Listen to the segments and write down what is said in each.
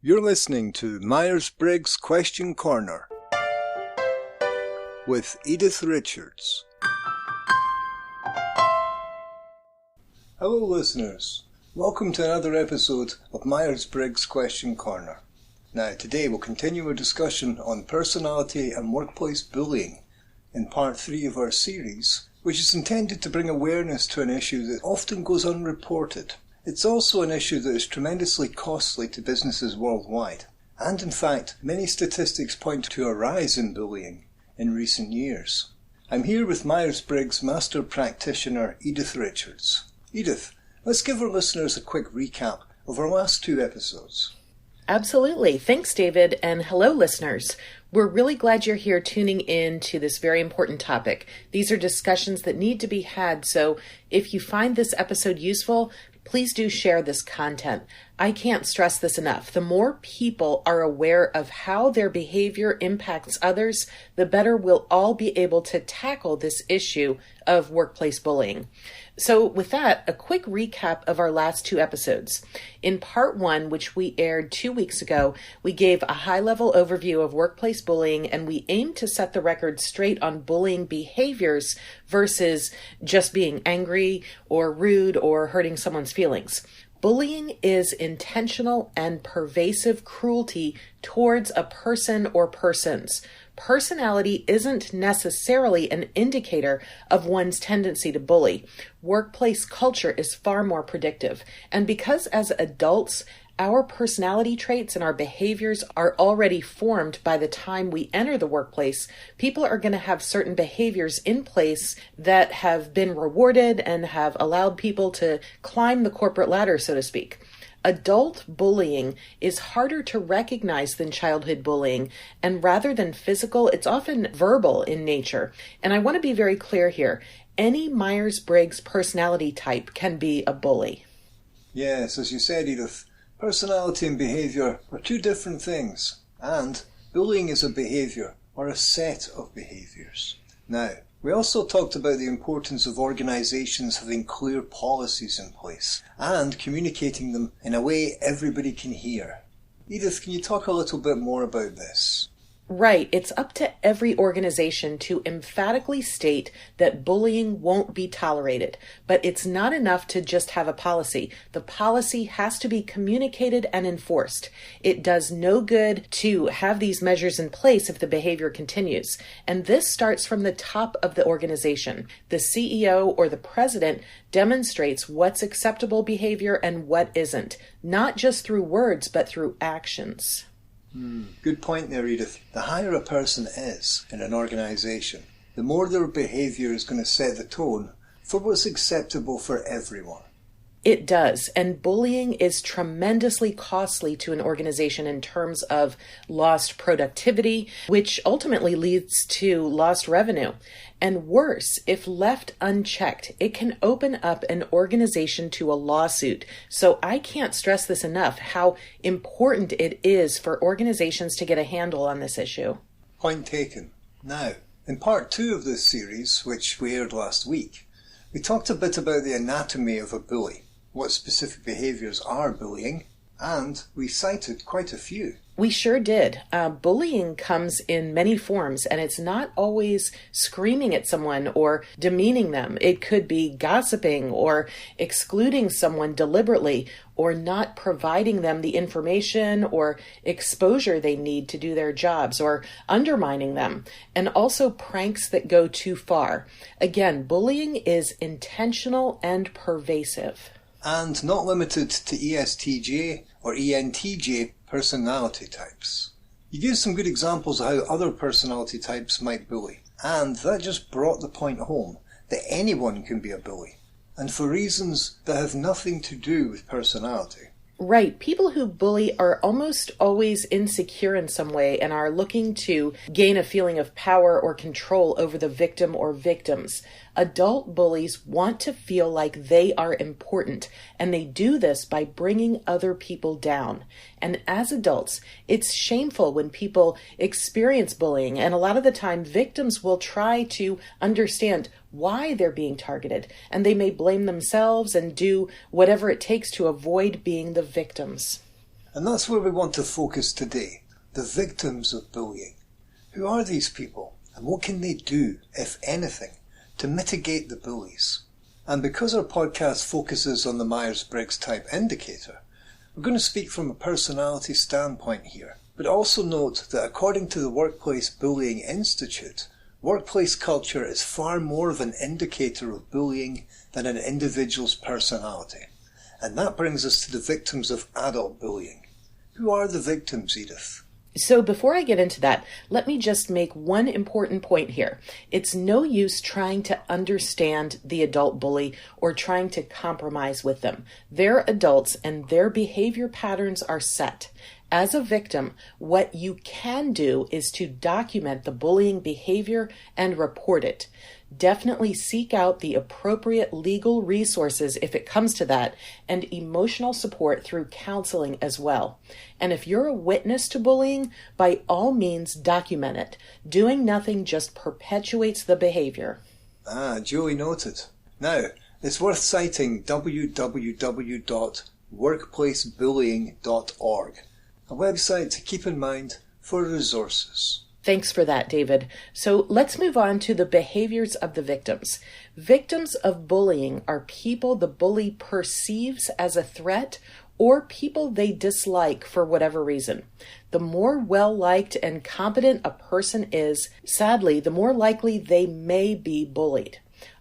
You're listening to Myers-Briggs Question Corner with Edythe Richards. Hello listeners, welcome to another episode of Myers-Briggs Question Corner. Now today we'll continue our discussion on personality and workplace bullying in part 3 of our series, which is intended to bring awareness to an issue that often goes unreported. It's also an issue that is tremendously costly to businesses worldwide, and in fact, many statistics point to a rise in bullying in recent years. I'm here with Myers-Briggs Master Practitioner Edythe Richards. Edythe, let's give our listeners a quick recap of our last 2 episodes. Absolutely. Thanks, David, and hello, listeners. We're really glad you're here tuning in to this very important topic. These are discussions that need to be had, so if you find this episode useful, please do share this content. I can't stress this enough. The more people are aware of how their behavior impacts others, the better we'll all be able to tackle this issue of workplace bullying. So with that, a quick recap of our last 2 episodes. In part 1, which we aired 2 weeks ago, we gave a high-level overview of workplace bullying, and we aimed to set the record straight on bullying behaviors versus just being angry or rude or hurting someone's feelings. Bullying is intentional and pervasive cruelty towards a person or persons. Personality isn't necessarily an indicator of one's tendency to bully. Workplace culture is far more predictive. And because as adults, our personality traits and our behaviors are already formed by the time we enter the workplace, people are going to have certain behaviors in place that have been rewarded and have allowed people to climb the corporate ladder, so to speak. Adult bullying is harder to recognize than childhood bullying, and rather than physical, it's often verbal in nature. And I want to be very clear here. Any Myers-Briggs personality type can be a bully. Yes, as you said, Edythe, personality and behaviour are 2 different things, and bullying is a behaviour or a set of behaviours. Now, we also talked about the importance of organisations having clear policies in place and communicating them in a way everybody can hear. Edythe, can you talk a little bit more about this? Right. It's up to every organization to emphatically state that bullying won't be tolerated. But it's not enough to just have a policy. The policy has to be communicated and enforced. It does no good to have these measures in place if the behavior continues. And this starts from the top of the organization. The CEO or the president demonstrates what's acceptable behavior and what isn't, not just through words, but through actions. Good point there, Edythe. The higher a person is in an organisation, the more their behaviour is going to set the tone for what's acceptable for everyone. It does, and bullying is tremendously costly to an organization in terms of lost productivity, which ultimately leads to lost revenue. And worse, if left unchecked, it can open up an organization to a lawsuit. So I can't stress this enough, how important it is for organizations to get a handle on this issue. Point taken. Now, in part 2 of this series, which we aired last week, we talked a bit about the anatomy of a bully, what specific behaviours are bullying, and we cited quite a few. We sure did. Bullying comes in many forms, and it's not always screaming at someone or demeaning them. It could be gossiping or excluding someone deliberately or not providing them the information or exposure they need to do their jobs or undermining them, and also pranks that go too far. Again, bullying is intentional and pervasive. And not limited to ESTJ or ENTJ personality types. You gave some good examples of how other personality types might bully, and that just brought the point home that anyone can be a bully, and for reasons that have nothing to do with personality. Right. People who bully are almost always insecure in some way and are looking to gain a feeling of power or control over the victim or victims. Adult bullies want to feel like they are important, and they do this by bringing other people down. And as adults, it's shameful when people experience bullying, and a lot of the time victims will try to understand why they're being targeted, and they may blame themselves and do whatever it takes to avoid being the victims. And that's where we want to focus today, the victims of bullying. Who are these people, and what can they do, if anything, to mitigate the bullies? And because our podcast focuses on the Myers-Briggs Type Indicator, we're going to speak from a personality standpoint here, but also note that according to the Workplace Bullying Institute, workplace culture is far more of an indicator of bullying than an individual's personality. And that brings us to the victims of adult bullying. Who are the victims, Edythe? So before I get into that, let me just make one important point here. It's no use trying to understand the adult bully or trying to compromise with them. They're adults and their behavior patterns are set. As a victim, what you can do is to document the bullying behavior and report it. Definitely seek out the appropriate legal resources if it comes to that, and emotional support through counseling as well. And if you're a witness to bullying, by all means document it. Doing nothing just perpetuates the behavior. Duly noted. Now, it's worth citing www.workplacebullying.org, a website to keep in mind for resources. Thanks for that, David. So let's move on to the behaviors of the victims. Victims of bullying are people the bully perceives as a threat or people they dislike for whatever reason. The more well-liked and competent a person is, sadly, the more likely they may be bullied.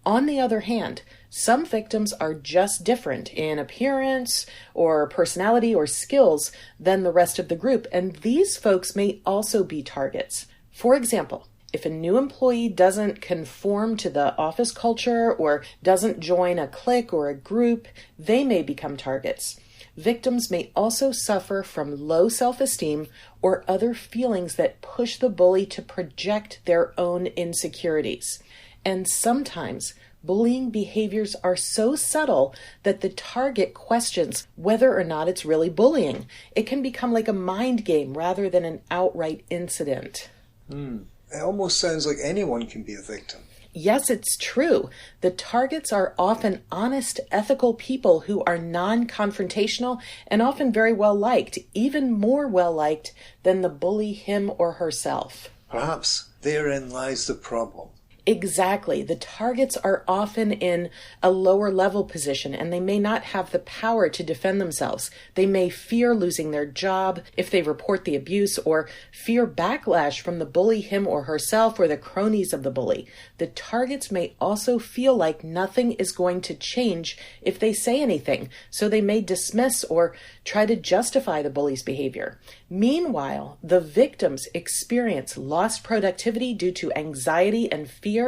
On the other hand, some victims are just different in appearance or personality or skills than the rest of the group, and these folks may also be targets. For example, if a new employee doesn't conform to the office culture or doesn't join a clique or a group, they may become targets. Victims may also suffer from low self-esteem or other feelings that push the bully to project their own insecurities. And sometimes bullying behaviors are so subtle that the target questions whether or not it's really bullying. It can become like a mind game rather than an outright incident. It almost sounds like anyone can be a victim. Yes, it's true. The targets are often honest, ethical people who are non-confrontational and often very well liked, even more well liked than the bully him or herself. Perhaps therein lies the problem. Exactly. The targets are often in a lower level position and they may not have the power to defend themselves. They may fear losing their job if they report the abuse or fear backlash from the bully him or herself or the cronies of the bully. The targets may also feel like nothing is going to change if they say anything, so they may dismiss or try to justify the bully's behavior. Meanwhile, the victims experience lost productivity due to anxiety and fear,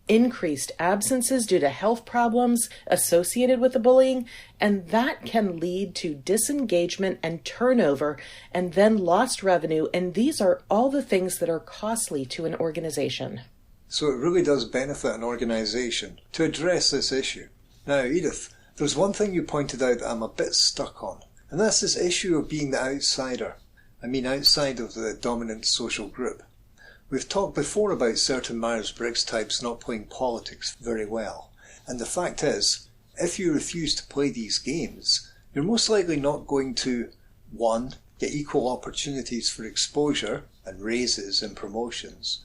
increased absences due to health problems associated with the bullying, and that can lead to disengagement and turnover and then lost revenue, and these are all the things that are costly to an organization. So it really does benefit an organization to address this issue. Now, Edythe, there's one thing you pointed out that I'm a bit stuck on, and that's this issue of being the outsider. I mean outside of the dominant social group. We've talked before about certain Myers-Briggs types not playing politics very well, and the fact is, if you refuse to play these games, you're most likely not going to, 1, get equal opportunities for exposure and raises and promotions,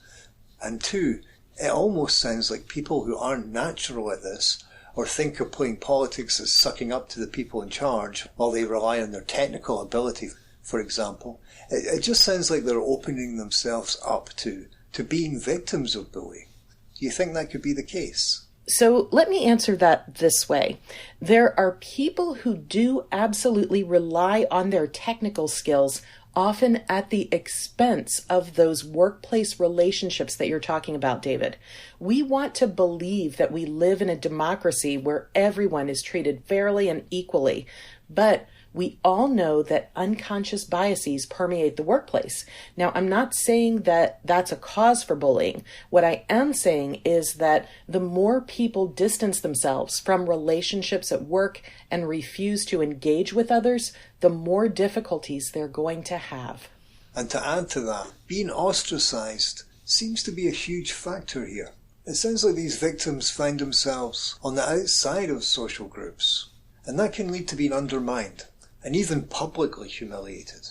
and 2, it almost sounds like people who aren't natural at this or think of playing politics as sucking up to the people in charge while they rely on their technical ability, for example. It just sounds like they're opening themselves up to being victims of bullying. Do you think that could be the case? So let me answer that this way. There are people who do absolutely rely on their technical skills, often at the expense of those workplace relationships that you're talking about, David. We want to believe that we live in a democracy where everyone is treated fairly and equally, but we all know that unconscious biases permeate the workplace. Now, I'm not saying that that's a cause for bullying. What I am saying is that the more people distance themselves from relationships at work and refuse to engage with others, the more difficulties they're going to have. And to add to that, being ostracized seems to be a huge factor here. It sounds like these victims find themselves on the outside of social groups, and that can lead to being undermined and even publicly humiliated.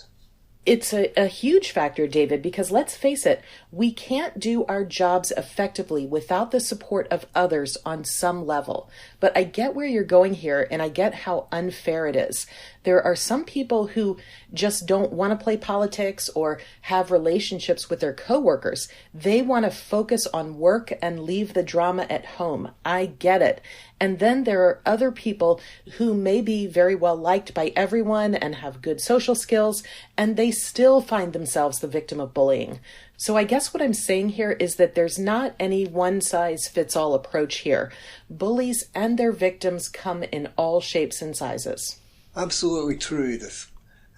It's a huge factor, David, because let's face it, we can't do our jobs effectively without the support of others on some level. But I get where you're going here, and I get how unfair it is. There are some people who just don't want to play politics or have relationships with their coworkers. They want to focus on work and leave the drama at home. I get it. And then there are other people who may be very well liked by everyone and have good social skills, and they still find themselves the victim of bullying. So I guess what I'm saying here is that there's not any one-size-fits-all approach here. Bullies and their victims come in all shapes and sizes. Absolutely true, Edythe.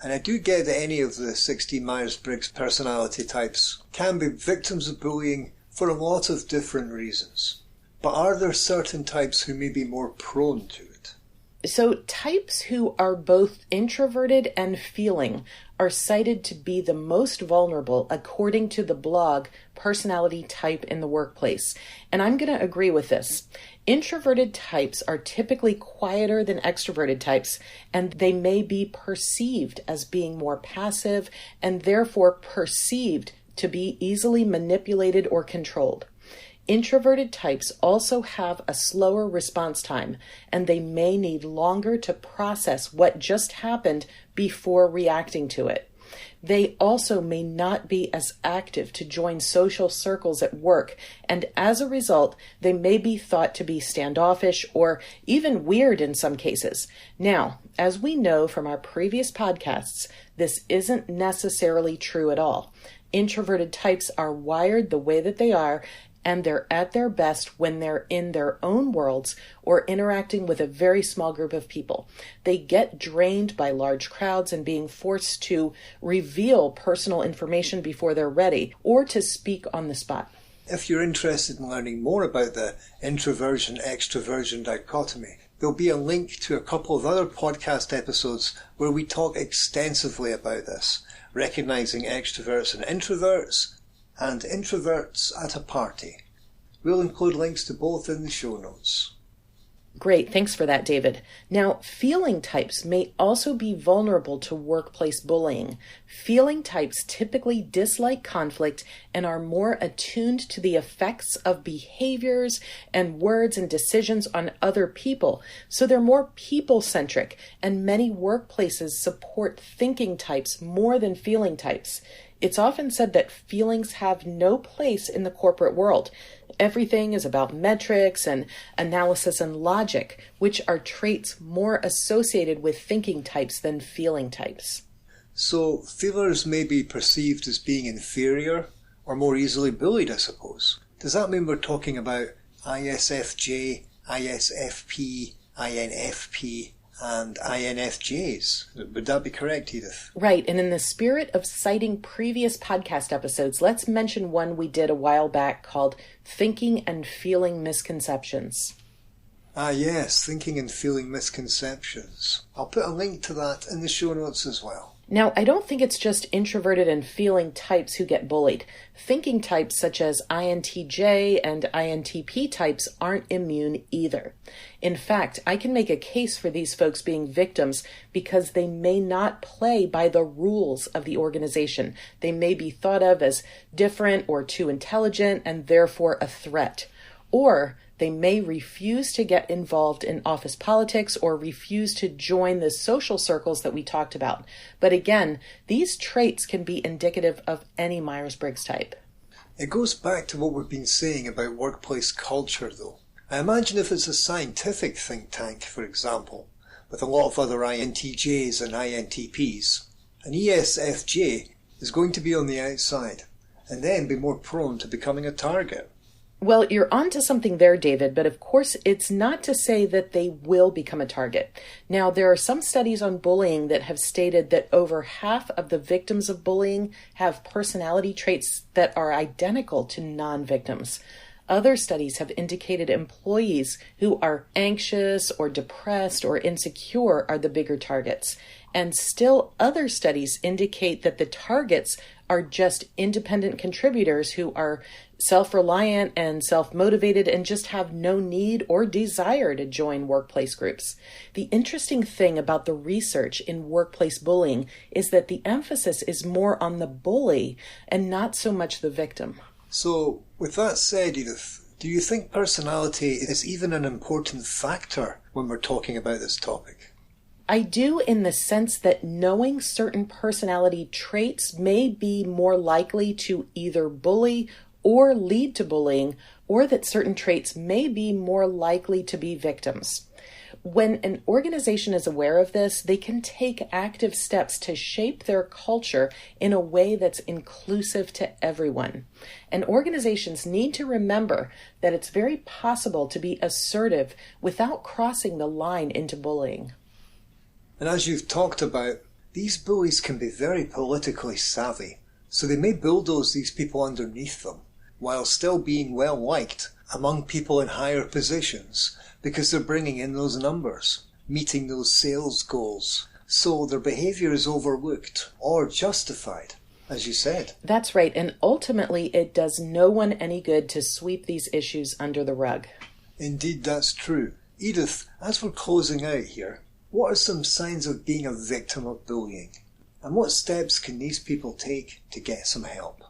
And I do get that any of the 16 Myers-Briggs personality types can be victims of bullying for a lot of different reasons. But are there certain types who may be more prone to it? So types who are both introverted and feeling are cited to be the most vulnerable according to the blog Personality Type in the Workplace. And I'm going to agree with this. Introverted types are typically quieter than extroverted types, and they may be perceived as being more passive and therefore perceived to be easily manipulated or controlled. Introverted types also have a slower response time, and they may need longer to process what just happened before reacting to it. They also may not be as active to join social circles at work, and as a result, they may be thought to be standoffish or even weird in some cases. Now, as we know from our previous podcasts, this isn't necessarily true at all. Introverted types are wired the way that they are, and they're at their best when they're in their own worlds or interacting with a very small group of people. They get drained by large crowds and being forced to reveal personal information before they're ready or to speak on the spot. If you're interested in learning more about the introversion-extroversion dichotomy, there'll be a link to a couple of other podcast episodes where we talk extensively about this, recognizing extroverts and introverts, and introverts at a party. We'll include links to both in the show notes. Great, thanks for that, David. Now, feeling types may also be vulnerable to workplace bullying. Feeling types typically dislike conflict and are more attuned to the effects of behaviors and words and decisions on other people. So they're more people-centric, and many workplaces support thinking types more than feeling types. It's often said that feelings have no place in the corporate world. Everything is about metrics and analysis and logic, which are traits more associated with thinking types than feeling types. So feelers may be perceived as being inferior or more easily bullied, I suppose. Does that mean we're talking about ISFJ, ISFP, INFP, and INFJs? Would that be correct, Edythe? Right, and in the spirit of citing previous podcast episodes, let's mention one we did a while back called Thinking and Feeling Misconceptions. Ah yes, Thinking and Feeling Misconceptions. I'll put a link to that in the show notes as well. Now, I don't think it's just introverted and feeling types who get bullied. Thinking types such as INTJ and INTP types aren't immune either. In fact, I can make a case for these folks being victims because they may not play by the rules of the organization. They may be thought of as different or too intelligent and therefore a threat. Or they may refuse to get involved in office politics or refuse to join the social circles that we talked about. But again, these traits can be indicative of any Myers-Briggs type. It goes back to what we've been saying about workplace culture, though. I imagine if it's a scientific think tank, for example, with a lot of other INTJs and INTPs, an ESFJ is going to be on the outside and then be more prone to becoming a target. Well, you're onto something there, David, but of course it's not to say that they will become a target. Now, there are some studies on bullying that have stated that over half of the victims of bullying have personality traits that are identical to non-victims. Other studies have indicated employees who are anxious or depressed or insecure are the bigger targets. And still other studies indicate that the targets are just independent contributors who are self-reliant and self-motivated and just have no need or desire to join workplace groups. The interesting thing about the research in workplace bullying is that the emphasis is more on the bully and not so much the victim. So, with that said, Edythe, do you think personality is even an important factor when we're talking about this topic? I do, in the sense that knowing certain personality traits may be more likely to either bully or lead to bullying, or that certain traits may be more likely to be victims. When an organization is aware of this, they can take active steps to shape their culture in a way that's inclusive to everyone. And organizations need to remember that it's very possible to be assertive without crossing the line into bullying. And as you've talked about, these bullies can be very politically savvy, so they may bulldoze these people underneath them, while still being well liked among people in higher positions, because they're bringing in those numbers, meeting those sales goals. So their behaviour is overlooked or justified, as you said. That's right, and ultimately it does no one any good to sweep these issues under the rug. Indeed, that's true. Edythe, as we're closing out here, what are some signs of being a victim of bullying? And what steps can these people take to get some help?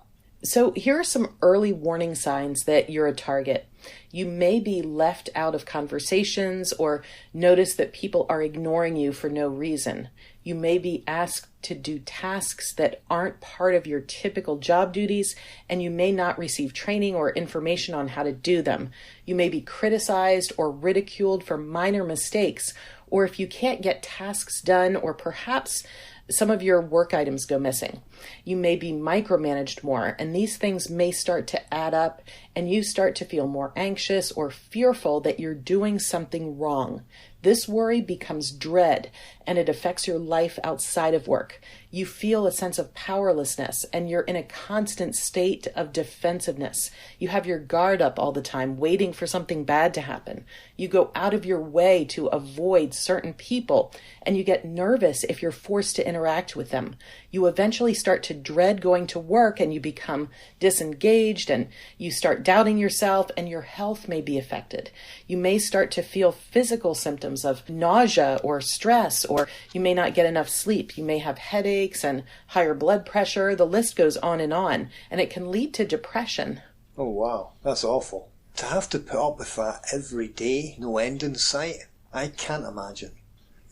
So here are some early warning signs that you're a target. You may be left out of conversations or notice that people are ignoring you for no reason. You may be asked to do tasks that aren't part of your typical job duties, and you may not receive training or information on how to do them. You may be criticized or ridiculed for minor mistakes, or if you can't get tasks done, or perhaps some of your work items go missing. You may be micromanaged more, and these things may start to add up, and you start to feel more anxious or fearful that you're doing something wrong. This worry becomes dread, and it affects your life outside of work. You feel a sense of powerlessness, and you're in a constant state of defensiveness. You have your guard up all the time, waiting for something bad to happen. You go out of your way to avoid certain people, and you get nervous if you're forced to interact with them. You eventually start to dread going to work, and you become disengaged, and you start doubting yourself, and your health may be affected. You may start to feel physical symptoms of nausea or stress, or you may not get enough sleep. You may have headaches and higher blood pressure. The list goes on, and it can lead to depression. Oh wow, that's awful. To have to put up with that every day, no end in sight, I can't imagine.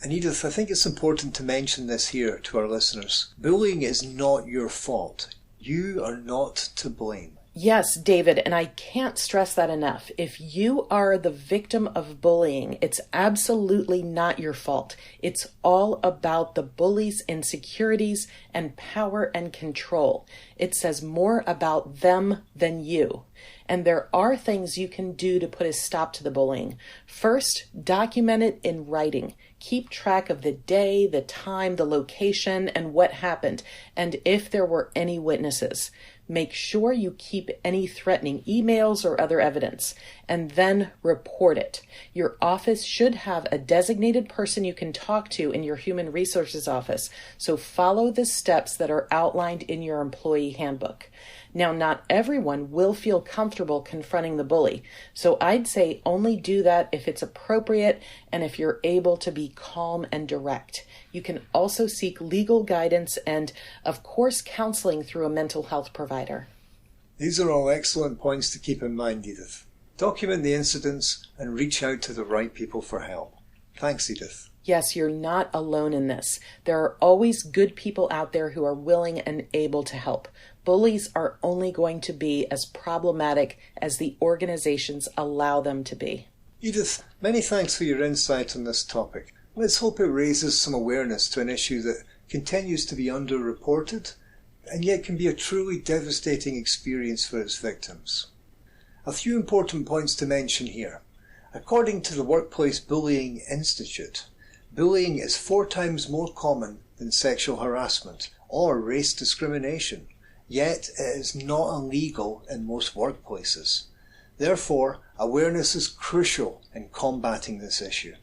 And Edythe, I think it's important to mention this here to our listeners. Bullying is not your fault. You are not to blame. Yes, David, and I can't stress that enough. If you are the victim of bullying, it's absolutely not your fault. It's all about the bully's insecurities and power and control. It says more about them than you. And there are things you can do to put a stop to the bullying. First, document it in writing. Keep track of the day, the time, the location, and what happened, and if there were any witnesses. Make sure you keep any threatening emails or other evidence, and then report it. Your office should have a designated person you can talk to in your human resources office, so follow the steps that are outlined in your employee handbook. Now, not everyone will feel comfortable confronting the bully, so I'd say only do that if it's appropriate and if you're able to be calm and direct. You can also seek legal guidance and, of course, counseling through a mental health provider. These are all excellent points to keep in mind, Edythe. Document the incidents and reach out to the right people for help. Thanks, Edythe. Yes, you're not alone in this. There are always good people out there who are willing and able to help. Bullies are only going to be as problematic as the organizations allow them to be. Edythe, many thanks for your insight on this topic. Let's hope it raises some awareness to an issue that continues to be underreported and yet can be a truly devastating experience for its victims. A few important points to mention here. According to the Workplace Bullying Institute, bullying is 4 times more common than sexual harassment or race discrimination, yet it is not illegal in most workplaces. Therefore, awareness is crucial in combating this issue.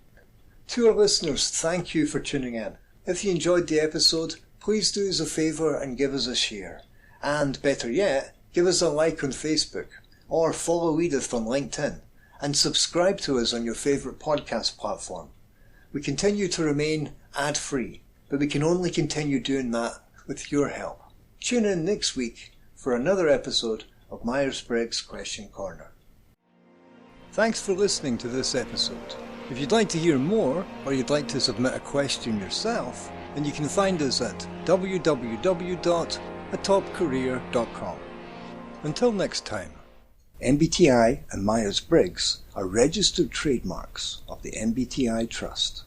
To our listeners, thank you for tuning in. If you enjoyed the episode, please do us a favour and give us a share. And better yet, give us a like on Facebook, or follow Edythe on LinkedIn, and subscribe to us on your favourite podcast platform. We continue to remain ad-free, but we can only continue doing that with your help. Tune in next week for another episode of Myers-Briggs Question Corner. Thanks for listening to this episode. If you'd like to hear more, or you'd like to submit a question yourself, then you can find us at www.atopcareer.com. Until next time. MBTI and Myers-Briggs are registered trademarks of the MBTI Trust.